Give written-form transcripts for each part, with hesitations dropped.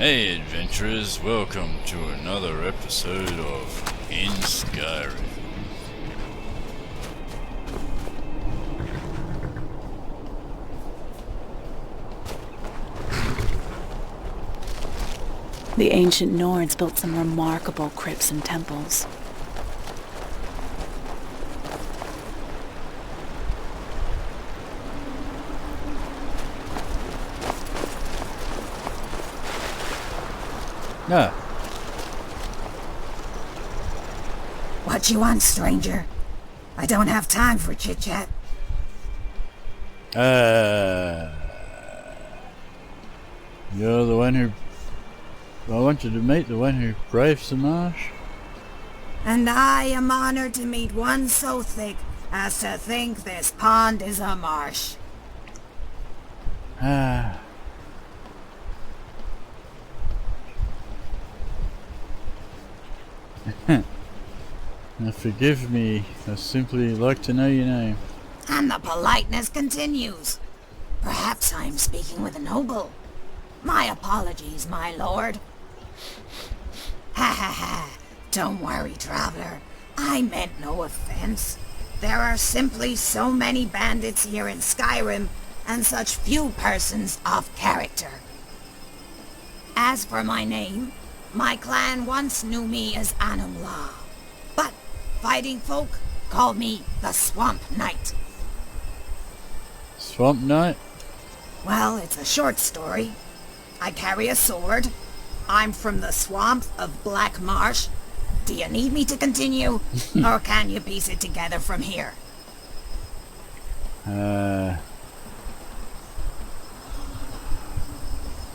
Hey adventurers, welcome to another episode of In Skyrim. The ancient Nords built some remarkable crypts and temples. Ah, What you want, stranger? I don't have time for chit-chat. you're the one who... I want you to meet the one who braves the marsh. And I am honored to meet one so thick as to think this pond is a marsh. Ah. Now forgive me, I simply like to know your name. And the politeness continues. Perhaps I am speaking with a noble. My apologies, my lord. Ha ha ha. Don't worry, traveler. I meant no offense. There are simply so many bandits here in Skyrim, and such few persons of character. As for my name, my clan once knew me as Anumla, but fighting folk called me the Swamp Knight. Swamp Knight? Well, it's a short story. I carry a sword. I'm from the swamp of Black Marsh. Do you need me to continue, or can you piece it together from here?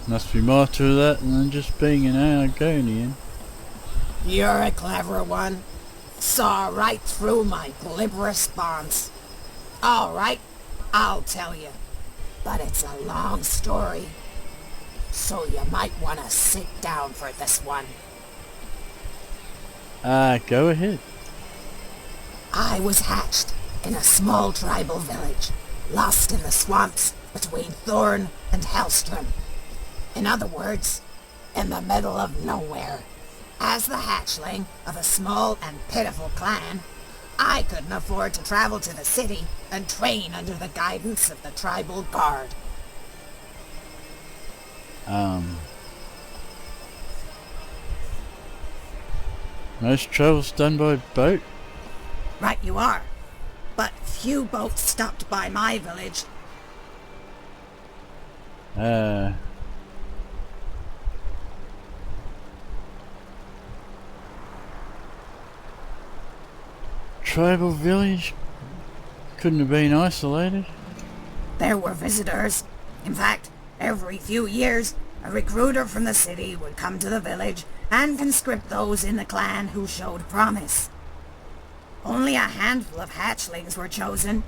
Must be more to that than just being an Argonian. You're a clever one. Saw right through my glib response. All right, I'll tell you. But it's a long story. So you might want to sit down for this one. Go ahead. I was hatched in a small tribal village, lost in the swamps between Thorn and Hellstrom. In other words, in the middle of nowhere. As the hatchling of a small and pitiful clan, I couldn't afford to travel to the city and train under the guidance of the tribal guard. Most travel's done by boat? Right you are. But few boats stopped by my village. Tribal village? Couldn't have been isolated? There were visitors. In fact, every few years, a recruiter from the city would come to the village and conscript those in the clan who showed promise. Only a handful of hatchlings were chosen.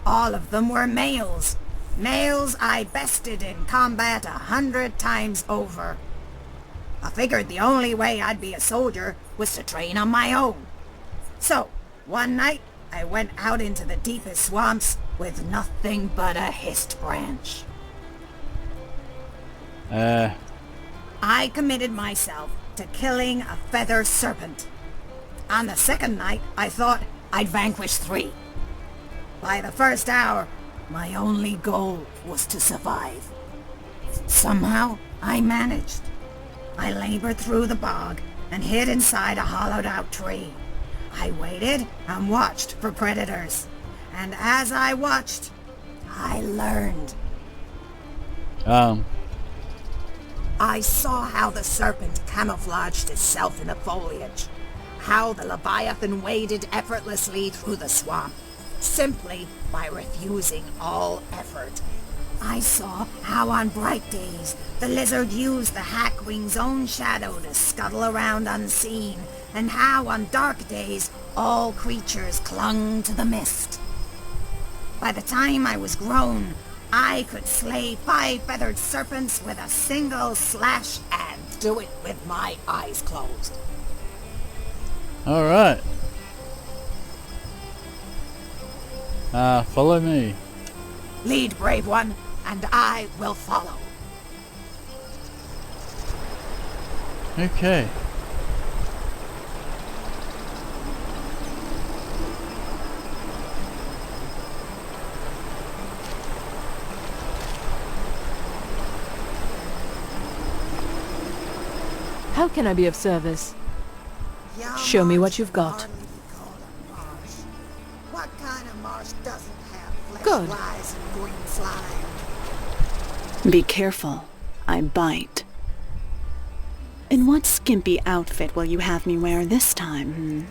All of them were males. Males I bested in combat 100 times over. I figured the only way I'd be a soldier was to train on my own. So, one night, I went out into the deepest swamps with nothing but a hist branch. I committed myself to killing a feather serpent. On the second night, I thought I'd vanquish 3. By the first hour, my only goal was to survive. Somehow, I managed. I labored through the bog and hid inside a hollowed-out tree. I waited and watched for predators. And as I watched, I learned. I saw how the serpent camouflaged itself in the foliage. How the Leviathan waded effortlessly through the swamp, simply by refusing all effort. I saw how on bright days, the lizard used the Hackwing's own shadow to scuttle around unseen, and how on dark days, all creatures clung to the mist. By the time I was grown, I could slay 5 feathered serpents with a single slash and do it with my eyes closed. Alright. Follow me. Lead, brave one, and I will follow. Okay. How can I be of service? Your Show me marsh what you've can got. hardly be called a marsh. What kind of marsh doesn't have flesh Good. flies and green slime? Be careful. I bite. In what skimpy outfit will you have me wear this time,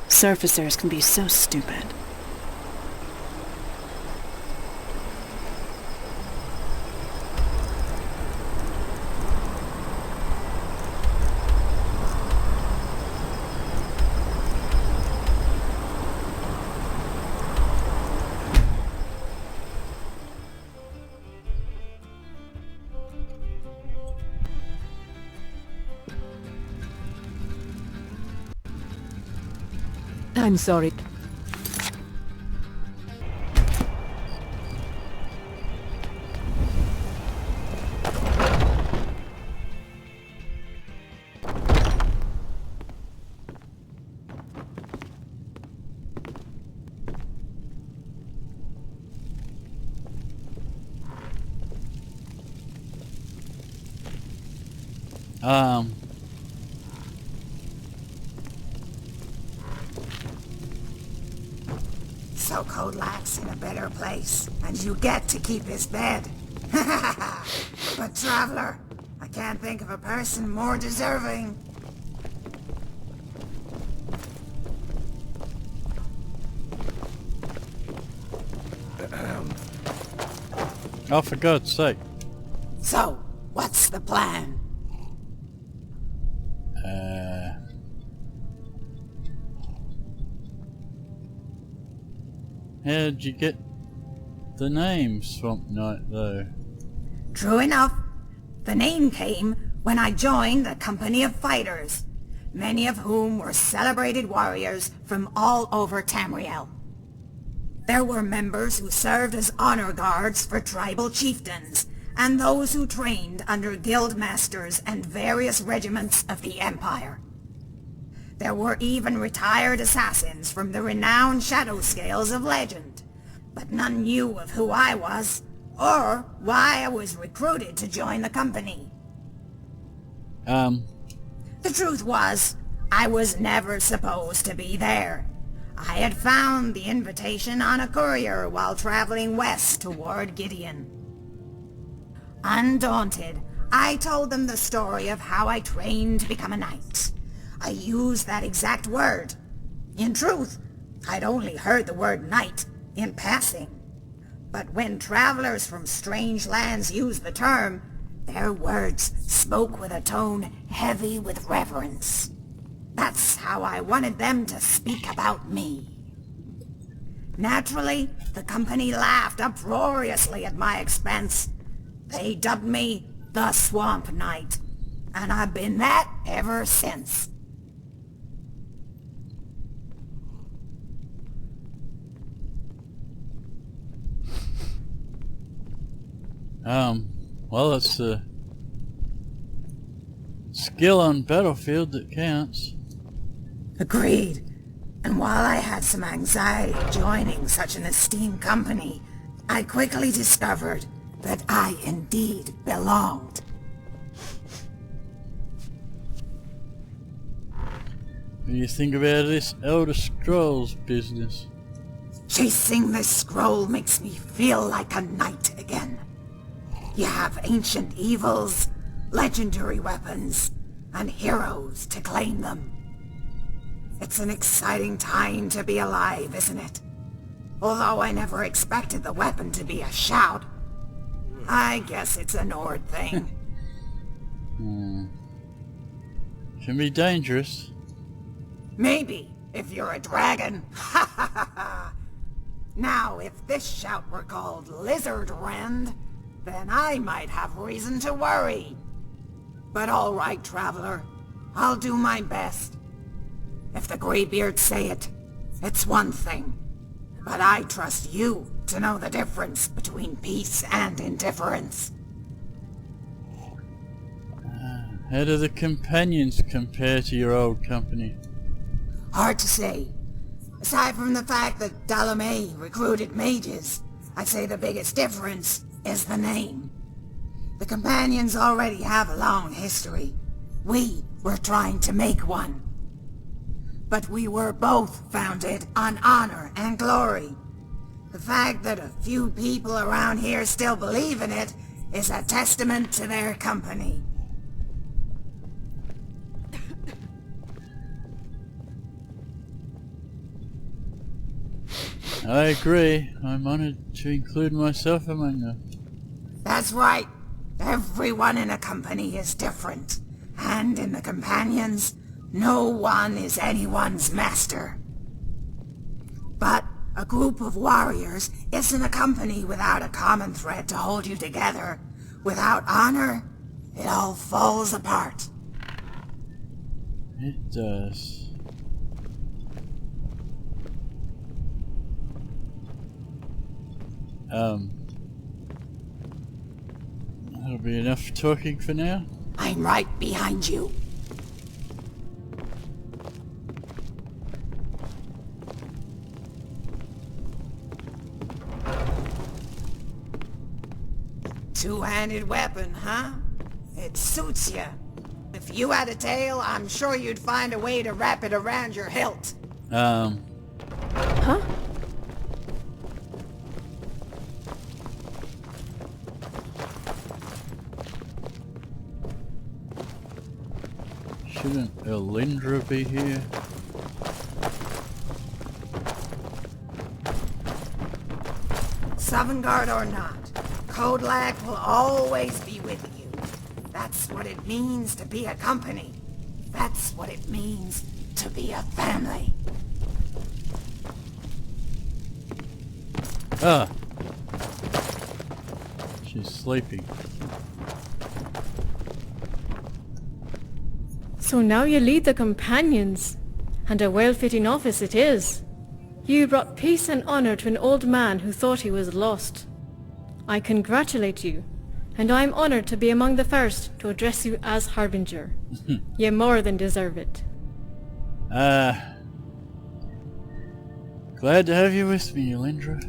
Surfacers can be so stupid. I'm sorry. So Kodlak's in a better place, and you get to keep his bed. But Traveler, I can't think of a person more deserving. Oh, for God's sake. So, what's the plan? How'd you get the name Swamp Knight, though? True enough. The name came when I joined the company of fighters, many of whom were celebrated warriors from all over Tamriel. There were members who served as honor guards for tribal chieftains, and those who trained under guild masters and various regiments of the Empire. There were even retired assassins from the renowned shadow scales of legend, but none knew of who I was, or why I was recruited to join the company. The truth was, I was never supposed to be there. I had found the invitation on a courier while traveling west toward Gideon. Undaunted, I told them the story of how I trained to become a knight. I used that exact word. In truth, I'd only heard the word knight in passing. But when travelers from strange lands used the term, their words spoke with a tone heavy with reverence. That's how I wanted them to speak about me. Naturally, the company laughed uproariously at my expense. They dubbed me the Swamp Knight, and I've been that ever since. Well, it's the skill on battlefield that counts. Agreed. And while I had some anxiety joining such an esteemed company, I quickly discovered that I indeed belonged. What do you think about this Elder Scrolls business? Chasing this scroll makes me feel like a knight again. You have ancient evils, legendary weapons, and heroes to claim them. It's an exciting time to be alive, isn't it? Although I never expected the weapon to be a shout. I guess it's a Nord thing. Can be dangerous. Maybe, if you're a dragon. Ha ha ha ha. Now, if this shout were called Lizard Rend, then I might have reason to worry. But all right, traveler. I'll do my best. If the Greybeards say it, it's one thing. But I trust you to know the difference between peace and indifference. How do the companions compare to your old company? Hard to say. Aside from the fact that Dalomay recruited mages, I'd say the biggest difference is the name. The companions already have a long history. We were trying to make one. But we were both founded on honor and glory. The fact that a few people around here still believe in it is a testament to their company. I agree. I'm honored to include myself among them. That's right. Everyone in a company is different. And in the companions, no one is anyone's master. But a group of warriors isn't a company without a common thread to hold you together. Without honor, it all falls apart. It does. That'll be enough talking for now. I'm right behind you. Two-handed weapon, huh? It suits you. If you had a tail, I'm sure you'd find a way to wrap it around your hilt. Huh? Shouldn't Elindra be here? Sovngarde or not, Kodlak will always be with you. That's what it means to be a company. That's what it means to be a family. Ah! She's sleeping. So now you lead the companions, and a well-fitting office it is. You brought peace and honor to an old man who thought he was lost. I congratulate you, and I'm honored to be among the first to address you as Harbinger. You more than deserve it. Glad to have you with me, Elindra.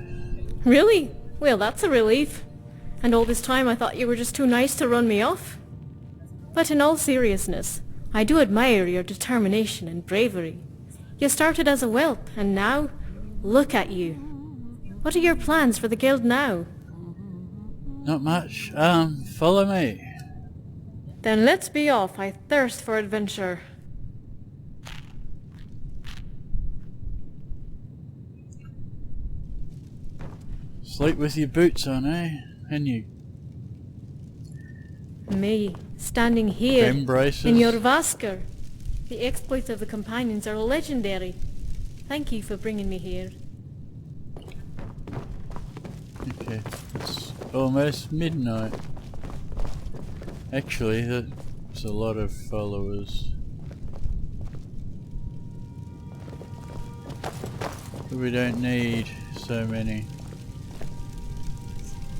Really? Well, that's a relief. And all this time I thought you were just too nice to run me off. But in all seriousness, I do admire your determination and bravery. You started as a whelp, and now, look at you. What are your plans for the guild now? Not much. Follow me. Then let's be off. I thirst for adventure. Sleep with your boots on, eh? And your Me, standing here, fem braces. in your Vasker. The exploits of the companions are legendary. Thank you for bringing me here. Okay, it's almost midnight. Actually, that's a lot of followers. We don't need so many.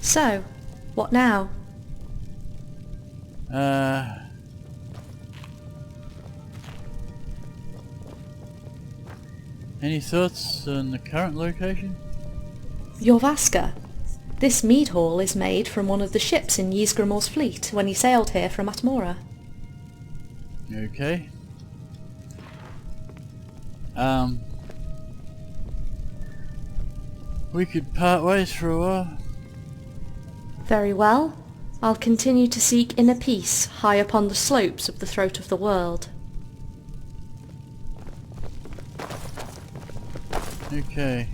So, what now? Any thoughts on the current location? Jorvaska. This mead hall is made from one of the ships in Ysgramor's fleet when he sailed here from Atmora. Okay. We could part ways for a while. Very well. I'll continue to seek inner peace high upon the slopes of the throat of the world. Okay.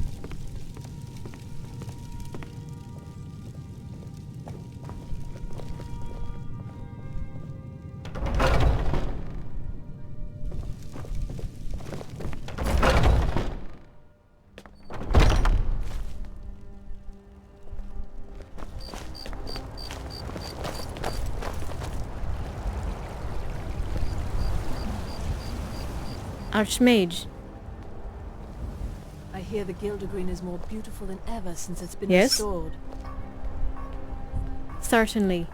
Archmage. I hear the Gildergreen is more beautiful than ever since it's been Yes? restored. Certainly.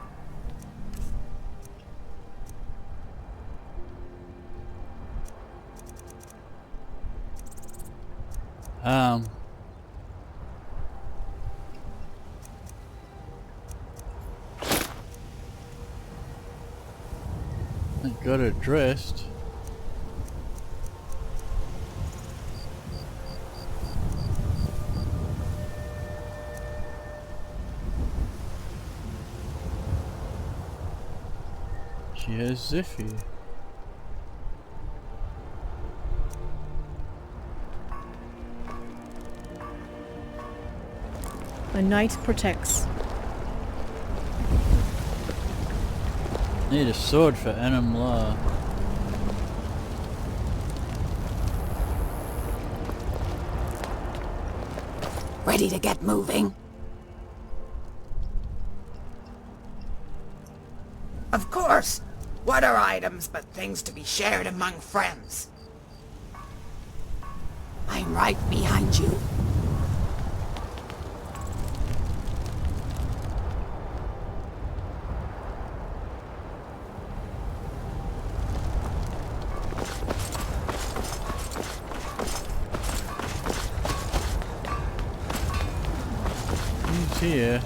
I got her dressed. She has Ziffy. A knight protects. Need a sword for Anamla. Ready to get moving? Of course. What are items but things to be shared among friends? I'm right behind you. He's here.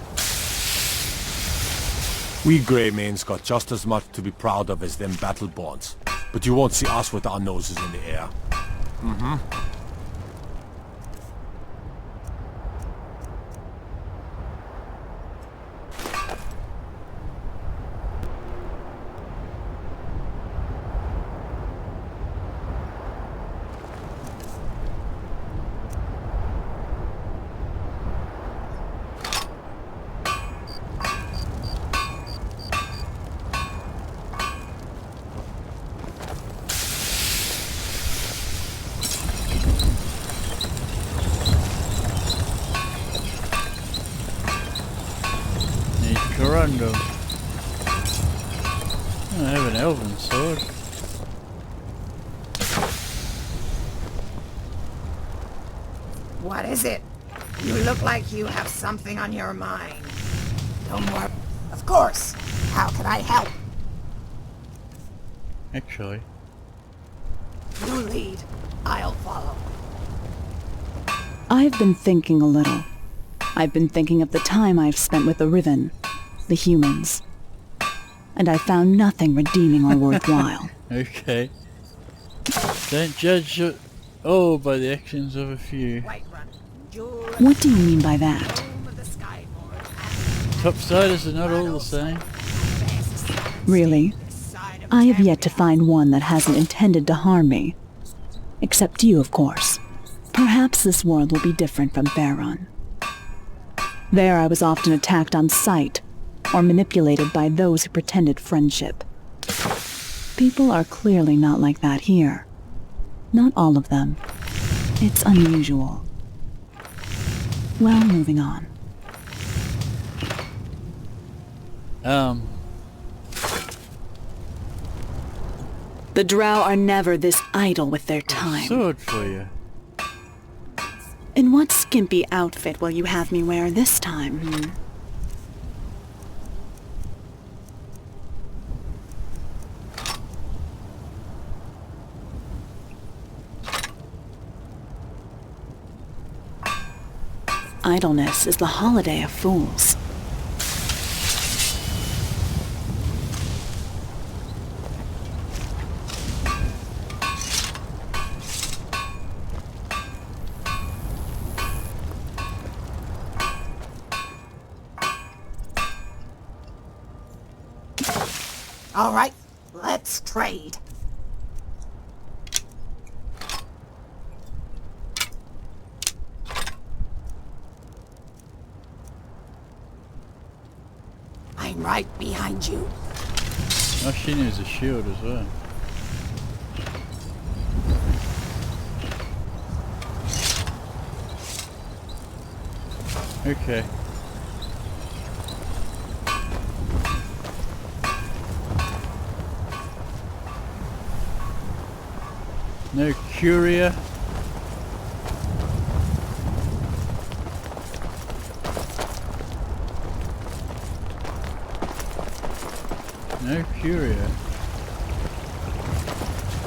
We Greymanes got just as much to be proud of as them Battleborns, but you won't see us with our noses in the air. Need Corundum. I have an elven sword. What is it? You look like you have something on your mind. Don't worry. Of course. How can I help? Actually. You lead. I'll follow. I've been thinking a little. I've been thinking of the time I've spent with the Riven, the humans. And I found nothing redeeming or worthwhile. Okay. Don't judge it all by the actions of a few. Whiterun, Jewel, What do you mean by that? Home of the Skyboard, Topsiders are not all the same. Really? I have yet to find one that hasn't intended to harm me. Except you, of course. Perhaps this world will be different from Faerun. There I was often attacked on sight, or manipulated by those who pretended friendship. People are clearly not like that here. Not all of them. It's unusual. Well, moving on. The Drow are never this idle with their time. Sword for you. In what skimpy outfit will you have me wear this time, Idleness is the holiday of fools. All right, let's trade. I'm right behind you. Oh, she needs a shield as well. Okay. No curia. No curia.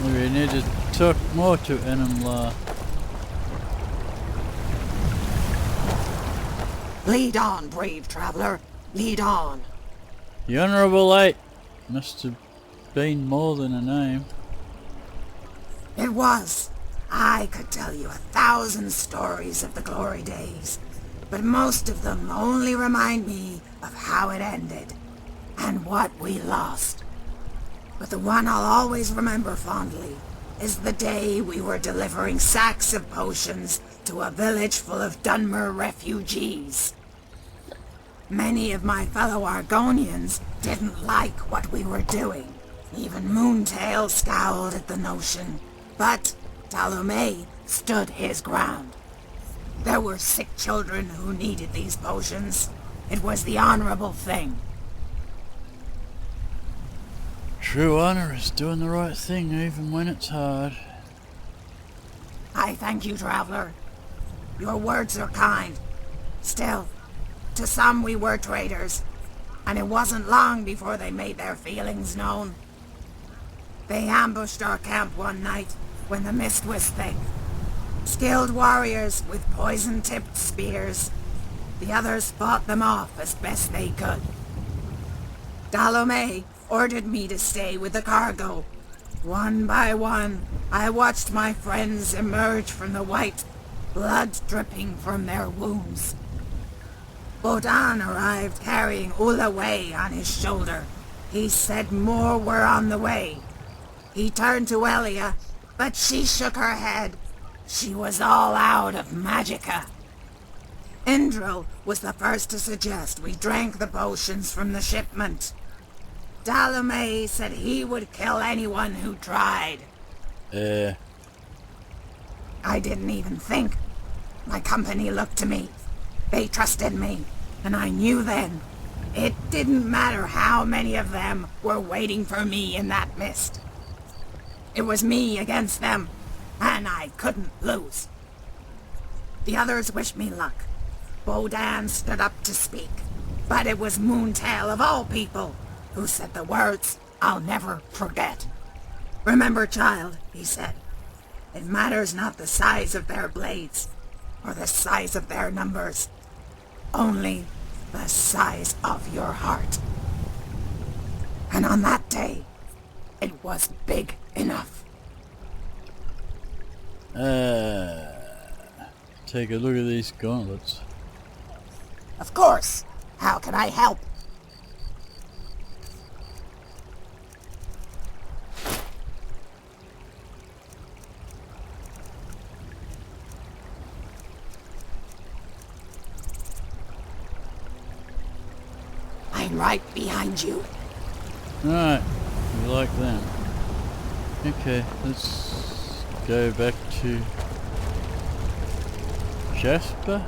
Maybe we need to talk more to Enumla. Lead on, brave traveller. Lead on. The Honourable Light must have been more than a name. It was. I could tell you 1,000 stories of the glory days, but most of them only remind me of how it ended and what we lost. But the one I'll always remember fondly is the day we were delivering sacks of potions to a village full of Dunmer refugees. Many of my fellow Argonians didn't like what we were doing. Even Moontail scowled at the notion, but Dalomey stood his ground. There were sick children who needed these potions. It was the honorable thing. True honour is doing the right thing even when it's hard. I thank you, traveller. Your words are kind. Still, to some we were traitors, and it wasn't long before they made their feelings known. They ambushed our camp one night when the mist was thick. Skilled warriors with poison-tipped spears. The others fought them off as best they could. Dalomey ordered me to stay with the cargo. One by one, I watched my friends emerge from the white, blood dripping from their wounds. Bodan arrived carrying Ulaway on his shoulder. He said more were on the way. He turned to Elia, but she shook her head. She was all out of magicka. Indril was the first to suggest we drank the potions from the shipment. Dalomey said he would kill anyone who tried. I didn't even think. My company looked to me. They trusted me, and I knew then. It didn't matter how many of them were waiting for me in that mist. It was me against them, and I couldn't lose. The others wished me luck. Bodan stood up to speak, but it was Moontail of all people who said the words I'll never forget. Remember, child, he said, it matters not the size of their blades, or the size of their numbers, only the size of your heart. And on that day, it was big enough. Take a look at these gauntlets. Of course. How can I help? I'm right behind you. Alright, we like them. Okay, let's go back to Jasper.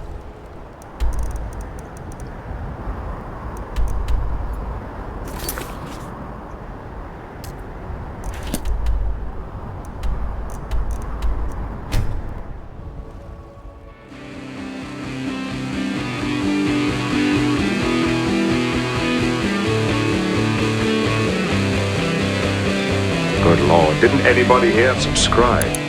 Good Lord, didn't anybody here subscribe?